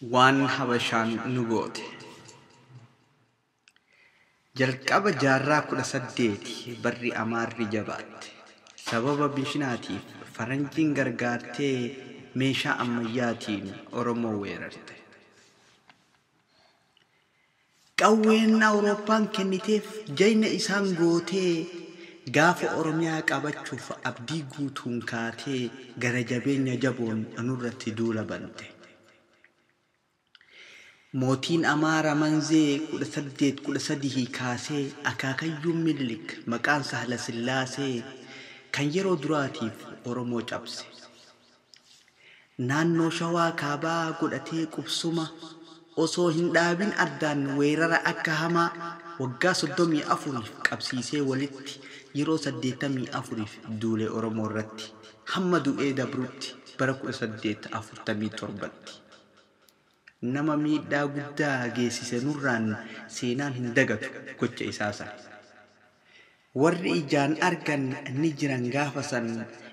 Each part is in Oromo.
Waan Habashaan nu goote. Jalqaba jaarraa 18 barri Amaarri jabaatte. Sababa bishinaatiif faranjiin gargaartee meeshaa ammayyaatiin Oromoo weerarte. Qawween Awurooppaan kenniteef jayna isaan gootee gaafa Oromiyaa qabachuuf abdii guutuun kaatee gara jabeenya jaboon nurratti duula bante. Mootiin Amaara Manzee 1813 kaasee akaakayyuun Minilik maqaan Sahla Sillaasee kan yeroo duraatiif Oromoo cabse. Naannoo Shawaa kaabaa godhatee qubsuma osoo hin dhaabin addaan weerara akka hamaa waggaa 34 qabsiisee walitti yeroo 84 duulee Oromoo irratti hamma du'ee dabrutti bara 1847tti. Nama miidhaa guddaa geessise nurraan seenaan hin dagatu gocha isaa. Warri ijaan argan ni jiran gaafa san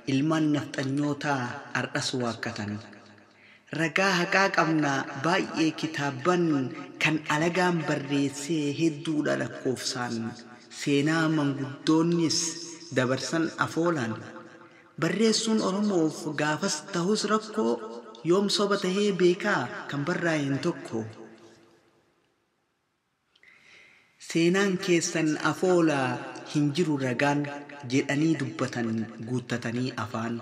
ilmaan nafxanyootaa ardhas waakkatan. Ragaa haqaa qabna baay'ee kitaaban kan alagaan barreessee hedduudha lakkoofsaan seenaa manguddoonnis dabarsan afoolaan. Barreessuun Oromoof gaafas ta'us rakkoo yoom soba tahee beekaa kan barraa'een tokko. Seenaan keessan afoolaa hin jiru ragaan jedhanii dubbatan guuttatanii afaan.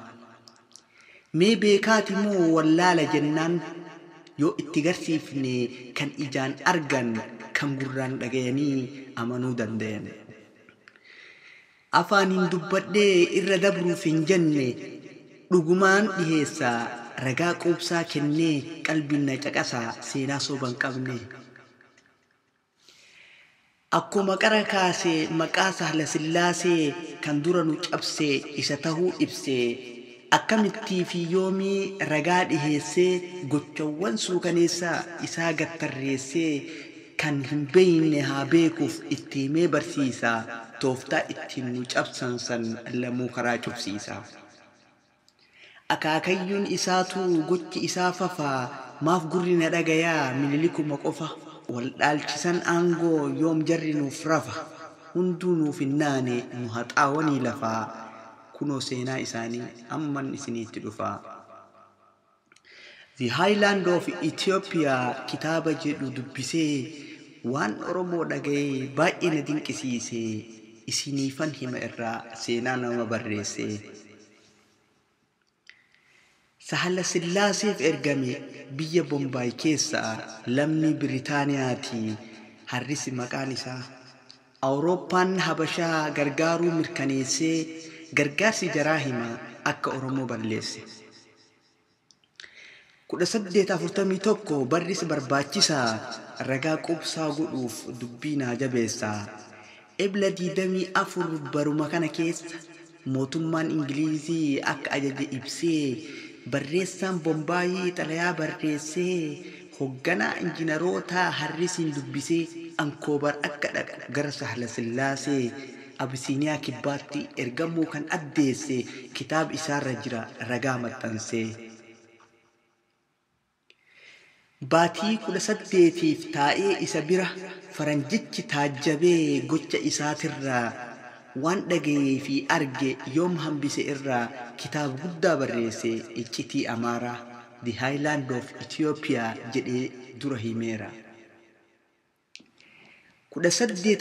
Mee beekaati moo wallaala jennaan yoo itti garsiifne kan ijaan argan kan gurraan dhagayanii amanuu dandayan. Afaaniin dubbadhee irra dabruuf hin jenne dhugumaan dhiheessaa ragaa quubsaa kennee qalbiin na caqasaa seenaa soban qabne. Akkuma qara kaasee maqaa Sahla Sillaasee kan dura nu cabsee isa tahuu ibsee akkamittii fi yoomii ragaa dhiheessee gochawwan suukaneessaa isaa gattarreessee kan hin beeyne haa beekuuf itti himee barsiisaa tooftaa ittiin nu cabsan san lamuu karaa cubsiisaa. Akaakayyuun isaatu gochi isaa fafaa maaf gurri na dhagayaa Minilikuma qofa wal dhaalchisan aangoo yoom jarri nuuf rafa hunduu nuuf hin naane nu haxaawanii lafaa kunoo seenaa isaanii amman isiniitti dhufaa. The Highland of Ethiopia kitaaba jedhu dubbisee waan Oromoo dhaga'ee baay'ee na dinqisiisee isiniifan hima irraa seenaa nama barreessee. Sahla Sillaaseef ergame biyya Bombaay keessaa lammii Biritaaniyaati harrisi maqaan isaa. Awurooppaan Habashaa gargaaruu mirkaneessee gargaarsi jaraa hima akka Oromoo balleesse. 1841 barris barbaachisaa ragaa qubsaa godhuuf dubbii naa jabeessaa. Ebla 24 baruma kana keessa mootummaan Ingilizii akka ajaje ibsee barreessaan Bombaayii xalayaa barreessee hoogganaa injiinaroota harrisiin dubbisee ankoobar akka dhaqa gara Sahla Sillaasee Abisiiniyaa kibbaatti ergamuu kan addeesse kitaaba isaarra jira ragaa maxxansee. Baatii 18 taa'ee isa bira faranjichi taajjabee gocha isaatirraa waan dhagayee fi arge yoom hambise irraa kitaaba guddaa barreesse iccitii Amaaraa The Highland of Ethiopia jedhee dura himeera.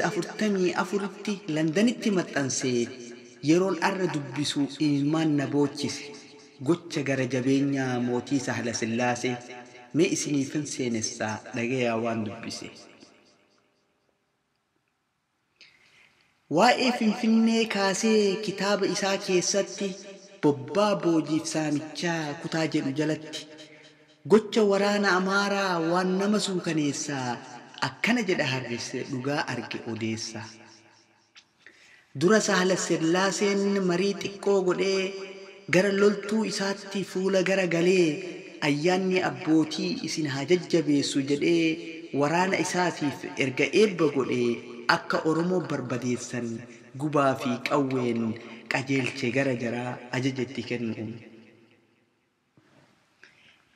1844tti Londanitti maxxansee yeroon arra dubbisu ilmaan na boochise gocha gara jabeenyaa mootii Sahla Sillaasee mee isiniifin seenessaa dhagayaa waan dubbise. Waa'ee Finfinnee kaasee kitaaba isaa keessatti bobbaa boojiif saamichaa kutaa jedhu jalatti gocha waraana Amaaraa waan nama suukaneessaa akkana jedha harrisse dhugaa arge odeessaa. Dura Sahla Sillaaseen marii xiqqoo godhee gara loltuu isaatti fuula gara galee ayyaanni abbootii isin haa jajjabeessu jedhee waraana isaatiif erga eebba godhee akka Oromoo barbadeessan gubaa fi qawween qajeelche gara jaraa ajajetti kennuun.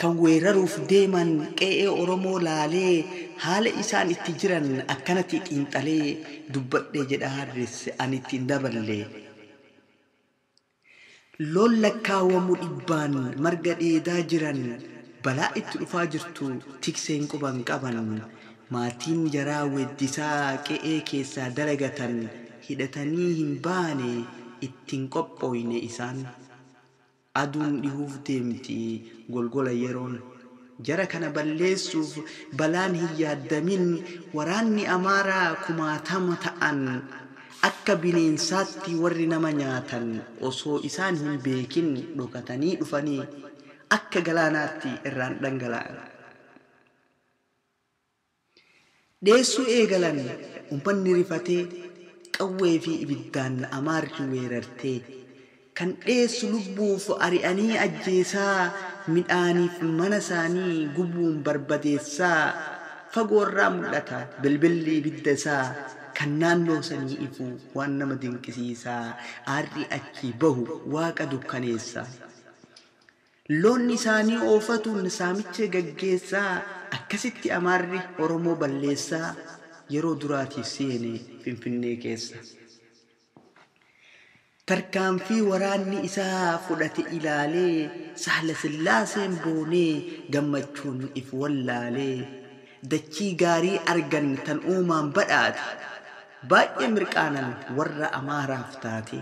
kan weeraruuf deeman qe'ee Oromoo laalee haala isaan itti jiran akkanatti xiinxalee dubbadhee jedha harresse ani ittiin daballee. Loon lakkaawwamu dhibbaan marga dheedaa jiran balaa itti dhufaa jirtu tikseen quban qaban maatiin jaraa weddisaa qe'ee keessaa dalagatan hidhatanii hin baane ittiin qophooyne isaan. Aduun dhihuuf deemti golgola yeroon jara kana balleessuuf balaan hin yaadamin waraanni Amaaraa kumaatama ta'an akka bineensaatti warri nama nyaatan osoo isaan hin beekin dhokatanii dhufanii akka galaanaatti irraan dhangala'an. Dheessuu eegalan uummanni rifatee qawwee fi ibiddaan Amaarri weerartee kan dheessu lubbuuf ari'anii ajjeesaa midhaaniif mana isaanii gubuun barbadeessaa fagoorraa mul'ata bilbilli ibidda isaa kan naannoo sanii ifu waan nama dinqisiisaa aarri achi bahu waaqa dukkaneessa. Loonni isaanii oofatuun saamicha gaggeessaa akkasitti Amaarri Oromoo balleessaa yeroo duraatiif seene Finfinnee keessa. Tarkaanfii waraanni isaa fudhate ilaalee Sahla Sillaaseen boonee gammachuun if wallaalee dachii gaarii argan tan uumaan badhaate baay'ee mirqaanan warra Amaaraaf taate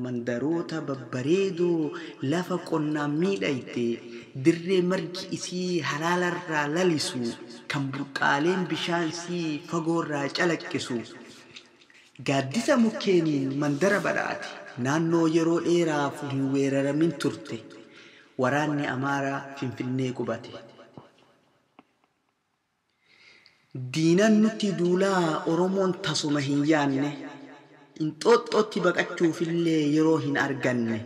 mandaroota babbareedoo lafa qonnaan miidhayte dirree margi isii halaalarraa lalisu kan burqaaleen bishaansii fagoorraa calaqqisu. Gaaddisa mukkeeniin mandara badhaate naannoo yeroo dheeraaf hin weeraramin turte waraanni Amaaraa Finfinnee qubate. Diinan nuti duulaa Oromoon tasuma hin yaanne Inxooxxootti baqachuufillee yeroo hin arganne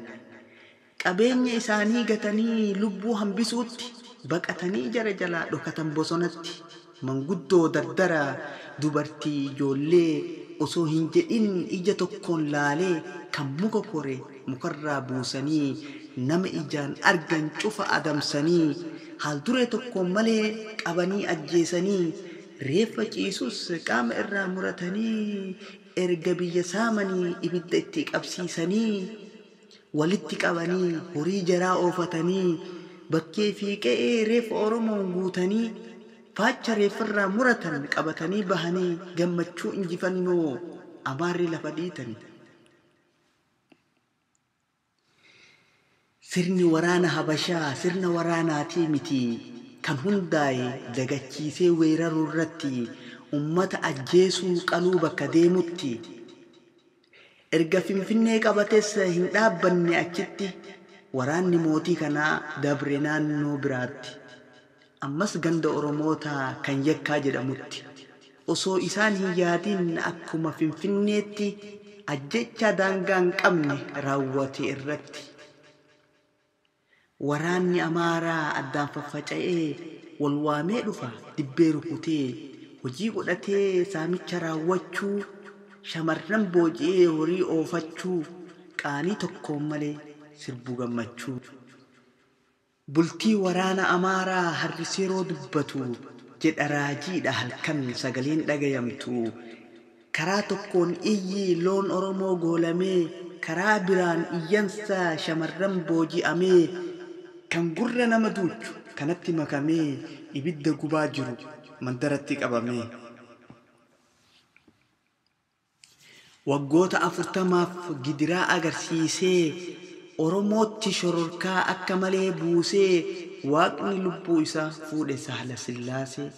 qabeenya isaanii gatanii lubbuu hambisuutti baqatanii jara jalaa dhokatan bosonatti manguddoo dardara dubartii ijoollee osoo hin jedhin ija tokkoon laalee kan muka kore mukarraa buusanii nama ijaan argan cufa adamsanii haal duree tokkoon malee qabanii ajjeesanii reeffa ciisus qaama irraa muratanii erga biyya saamanii ibidda itti qabsiisanii walitti qabanii horii jaraa oofatanii bakkee fi qe'ee reeffa Oromoon guutanii faacha reeffarraa muratan qabatanii bahanii gammachuu injifannoo Amaarri lafa dhiitanii. Sirni waraana Habashaa sirna waraanaatii miti kan hundaa'e dagachiisee weeraruu irratti ummata ajjeesuu qaluu bakka deemutti erga Finfinnee qabates hin dhaabbanne achitti waraanni mootii kanaa dabre naannoo biraatti ammas ganda Oromoota kan yakkaa jedhamutti osoo isaan hin yaadin akkuma Finfinneetti ajjecha daangaa hin qabne raawwate irratti waraanni Amaaraa addaan faffaca'ee wal waamee dhufa dibbee rukutee hojii godhatee saamicha raawwachuu shamarran booji'ee horii oofachuu qaanii tokkoon malee sirbuu gammachuu. Bultii waraana Amaaraa harriseeroo dubbatu jedha raajiidha halkan sagaleen dhagayamtu karaa tokkoon iyyi loon Oromoo goolamee karaa biraan iyyansa shamarran booji'amee kan gurra nama duuchu kanatti makamee ibidda gubaa jiru mandaratti qabamee. Waggoota 40 gidiraa agarsiisee Oromootti shororkaa akka malee buusee waaqni lubbuu isaa fuudhe Sahla Sillaasee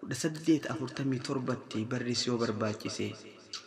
1847 barrisee barbaachisee.